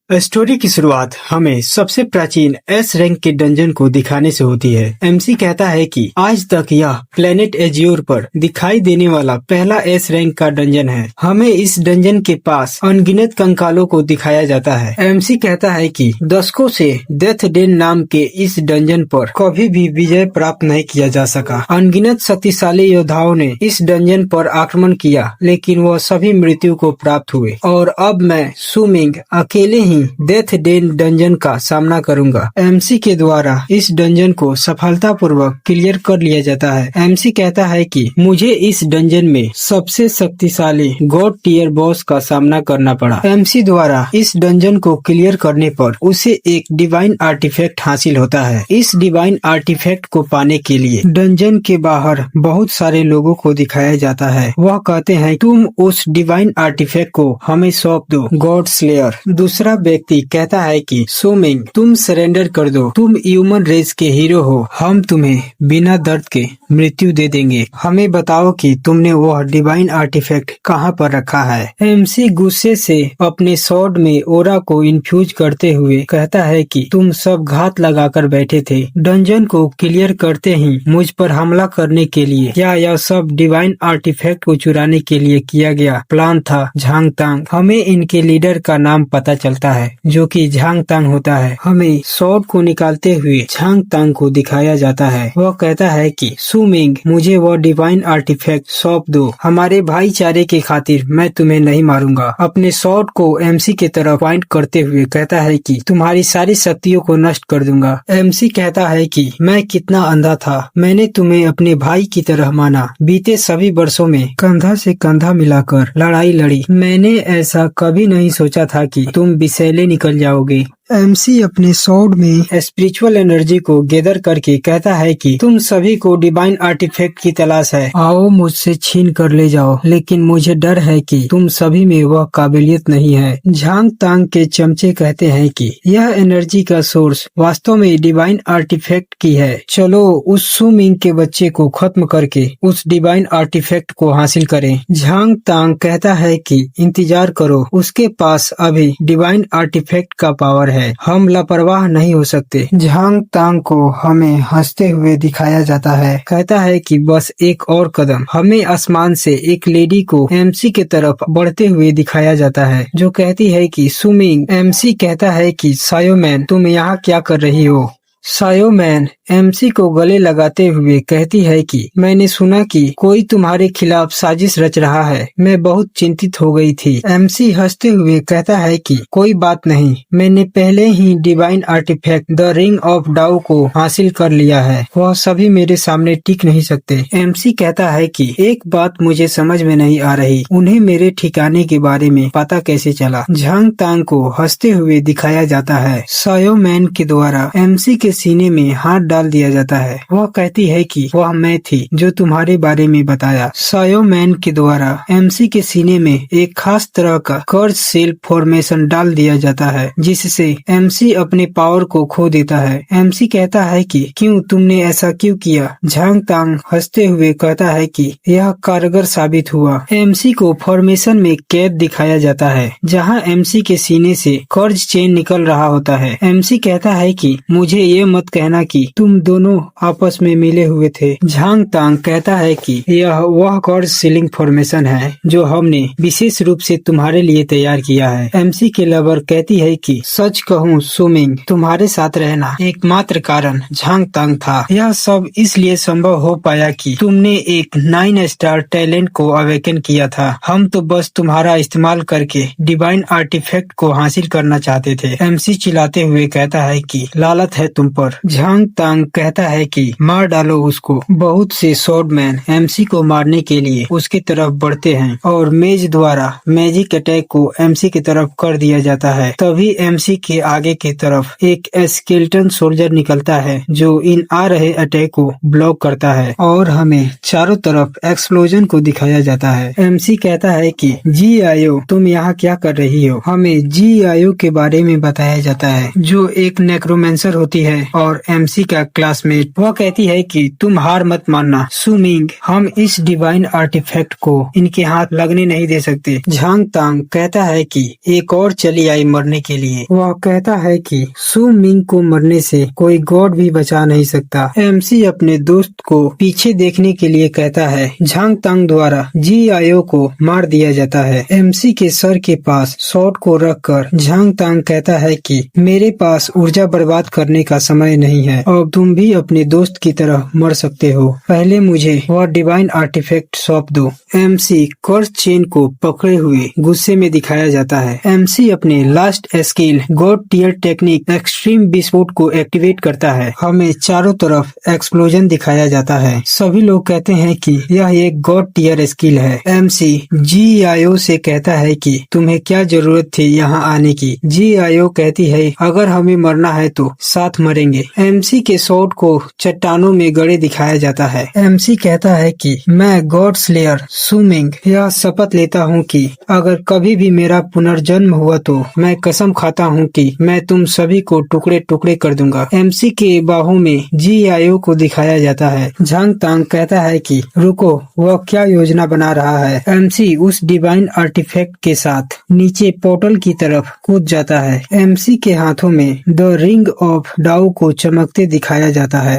Story की शुरुआत हमें सबसे प्राचीन एस रैंक के डंजन को दिखाने से होती है। एमसी कहता है कि आज तक यह प्लेनेट एज्योर पर दिखाई देने वाला पहला एस रैंक का डंजन है। हमें इस डंजन के पास अनगिनत कंकालों को दिखाया जाता है। एमसी कहता है कि दशकों से डेथ डेन नाम के इस डंजन पर कभी भी विजय प्राप्त नहीं किया जा सका। अनगिनत शक्तिशाली योद्धाओं ने इस डंजन पर आक्रमण किया, लेकिन वह सभी मृत्यु को प्राप्त हुए और अब मैं सुमिंग अकेले ही डेथ डेन डंजन का सामना करूंगा। एमसी के द्वारा इस डंजन को सफलतापूर्वक क्लियर कर लिया जाता है। एमसी कहता है कि मुझे इस डंजन में सबसे शक्तिशाली गॉड टियर बॉस का सामना करना पड़ा। एमसी द्वारा इस डंजन को क्लियर करने पर उसे एक डिवाइन आर्टिफैक्ट हासिल होता है। इस डिवाइन आर्टिफैक्ट को पाने के लिए डंजन के बाहर बहुत सारे लोगों को दिखाया जाता है। वह कहते हैं तुम उस डिवाइन आर्टिफैक्ट को हमें सौंप दो गॉड स्लेयर। दूसरा व्यक्ति कहता है कि सुमिंग तुम सरेंडर कर दो, तुम ह्यूमन रेस के हीरो हो, हम तुम्हें बिना दर्द के मृत्यु दे देंगे। हमें बताओ कि तुमने वह डिवाइन आर्टिफैक्ट कहाँ पर रखा है। एमसी गुस्से से अपने स्वॉर्ड में ओरा को इन्फ्यूज करते हुए कहता है कि तुम सब घात लगाकर बैठे थे। डंजन को क्लियर करते ही मुझ पर हमला करने के लिए क्या यह सब डिवाइन आर्टिफैक्ट को चुराने के लिए किया गया प्लान था। झांग तांग, हमें इनके लीडर का नाम पता चलता है जो कि झांग तांग होता है। हमें स्वॉर्ड को निकालते हुए झांग तांग को दिखाया जाता है। वह कहता है कि सुमिंग मुझे वह डिवाइन आर्टिफैक्ट सौंप दो, हमारे भाईचारे के खातिर मैं तुम्हें नहीं मारूंगा। अपने स्वॉर्ड को एमसी के तरफ पॉइंट करते हुए कहता है कि तुम्हारी सारी शक्तियों को नष्ट कर दूंगा। एमसी कहता है कि मैं कितना अंधा था, मैंने तुम्हें अपने भाई की तरह माना। बीते सभी वर्षों में कंधा से कंधा मिलाकर लड़ाई लड़ी, मैंने ऐसा कभी नहीं सोचा था कि तुम विषैले निकल जाओगे। एमसी अपने स्वॉर्ड में स्पिरिचुअल एनर्जी को गैदर करके कहता है कि तुम सभी को डिवाइन आर्टिफैक्ट की तलाश है, आओ मुझसे छीन कर ले जाओ, लेकिन मुझे डर है कि तुम सभी में वह काबिलियत नहीं है। झांग तांग के चमचे कहते हैं कि यह एनर्जी का सोर्स वास्तव में डिवाइन आर्टिफैक्ट की है। चलो उस सुमिंग के बच्चे को खत्म करके उस डिवाइन आर्टिफैक्ट को हासिल करें। झांग तांग कहता है कि इंतजार करो, उसके पास अभी डिवाइन आर्टिफैक्ट का पावर है, हम लापरवाह नहीं हो सकते। झांग तांग को हमें हंसते हुए दिखाया जाता है, कहता है कि बस एक और कदम। हमें आसमान से एक लेडी को एमसी के तरफ बढ़ते हुए दिखाया जाता है जो कहती है कि सुमिंग। एमसी कहता है कि सायोमैन तुम यहाँ क्या कर रही हो। सायोमैन एमसी को गले लगाते हुए कहती है कि मैंने सुना कि कोई तुम्हारे खिलाफ साजिश रच रहा है, मैं बहुत चिंतित हो गई थी। एमसी हंसते हुए कहता है कि कोई बात नहीं, मैंने पहले ही divine artefact the ring of Dao को हासिल कर लिया है, वह सभी मेरे सामने टिक नहीं सकते। एमसी कहता है कि एक बात मुझे समझ में नहीं आ रही, उन्हें मेरे ठिकाने के बारे में पता कैसे चला। झांग तांग को हंसते हुए दिखाया जाता है। सायोमैन के द्वारा एमसी के सीने में हाथ डाल दिया जाता है। वह कहती है कि वह मैं थी जो तुम्हारे बारे में बताया। सायोमैन के द्वारा एमसी के सीने में एक खास तरह का कर्ज सेल फॉर्मेशन डाल दिया जाता है, जिससे एमसी अपने पावर को खो देता है। एमसी कहता है कि क्यों, तुमने ऐसा क्यों किया। झांग तांग हंसते हुए कहता है कि यह कारगर साबित हुआ। एमसी को फॉर्मेशन में कैद दिखाया जाता है जहाँ एमसी के सीने से कर्ज चेन निकल रहा होता है। एमसी कहता है कि मुझे ये मत कहना कि तुम दोनों आपस में मिले हुए थे। झांग तांग कहता है कि यह वह कर्ज सीलिंग फॉर्मेशन है जो हमने विशेष रूप से तुम्हारे लिए तैयार किया है। एमसी के लवर कहती है कि सच कहूँ सुमिंग, तुम्हारे साथ रहना एकमात्र कारण झांग तांग था। यह सब इसलिए संभव हो पाया कि तुमने एक 9 स्टार टैलेंट को अवेकन किया था, हम तो बस तुम्हारा इस्तेमाल करके डिवाइन आर्टिफैक्ट को हासिल करना चाहते थे। एमसी चिल्लाते हुए कहता है कि लालत है तुम पर। झांग तांग कहता है कि मार डालो उसको। बहुत से स्वॉर्डमैन एमसी को मारने के लिए उसके तरफ बढ़ते हैं और मेज द्वारा मैजिक अटैक को एमसी की तरफ कर दिया जाता है। तभी एमसी के आगे की तरफ एक स्केलेटन सोल्जर निकलता है जो इन आ रहे अटैक को ब्लॉक करता है और हमें चारों तरफ एक्सप्लोजन को दिखाया जाता है। एमसी कहता है कि जी आयो तुम यहाँ क्या कर रही हो। हमें जी आयो के बारे में बताया जाता है जो एक नेक्रोमेंसर होती है और एमसी का या क्लासमेट। वह कहती है कि तुम हार मत मानना सु मिंग, हम इस डिवाइन आर्टिफैक्ट को इनके हाथ लगने नहीं दे सकते। झांग तांग कहता है कि एक और चली आई मरने के लिए। वह कहता है कि सु मिंग को मरने से कोई गॉड भी बचा नहीं सकता। एमसी अपने दोस्त को पीछे देखने के लिए कहता है। झांग तांग द्वारा जी आयो को मार दिया जाता है। एमसी के सर के पास शॉट को रखकर झांग तांग कहता है कि मेरे पास ऊर्जा बर्बाद करने का समय नहीं है और तुम भी अपने दोस्त की तरह मर सकते हो। पहले मुझे वह डिवाइन आर्टिफैक्ट सौंप दो। एमसी कर्स चेन को पकड़े हुए गुस्से में दिखाया जाता है। एमसी अपने last skill god tier technique extreme विस्फोट को एक्टिवेट करता है। हमें चारों तरफ एक्सप्लोजन दिखाया जाता है। सभी लोग कहते हैं कि यह एक गॉड टियर स्किल है। एमसी जी आयो से कहता है कि तुम्हें क्या जरूरत थी यहाँ आने की। जी आयो कहती है अगर हमें मरना है तो साथ मरेंगे। एमसी के शॉट को चट्टानों में गड़े दिखाया जाता है। एमसी कहता है कि मैं गॉड स्लेयर सु मिंग यह शपथ लेता हूँ कि अगर कभी भी मेरा पुनर्जन्म हुआ तो मैं कसम खाता हूँ कि मैं तुम सभी को टुकड़े टुकड़े कर दूंगा। एमसी के बाहों में जी आयो को दिखाया जाता है। झांग तांग कहता है कि रुको, वह क्या योजना बना रहा है। एमसी उस डिवाइन आर्टिफैक्ट के साथ नीचे पोर्टल की तरफ कूद जाता है। एमसी के हाथों में द रिंग ऑफ डाउ को चमकते दिखाया जाता है।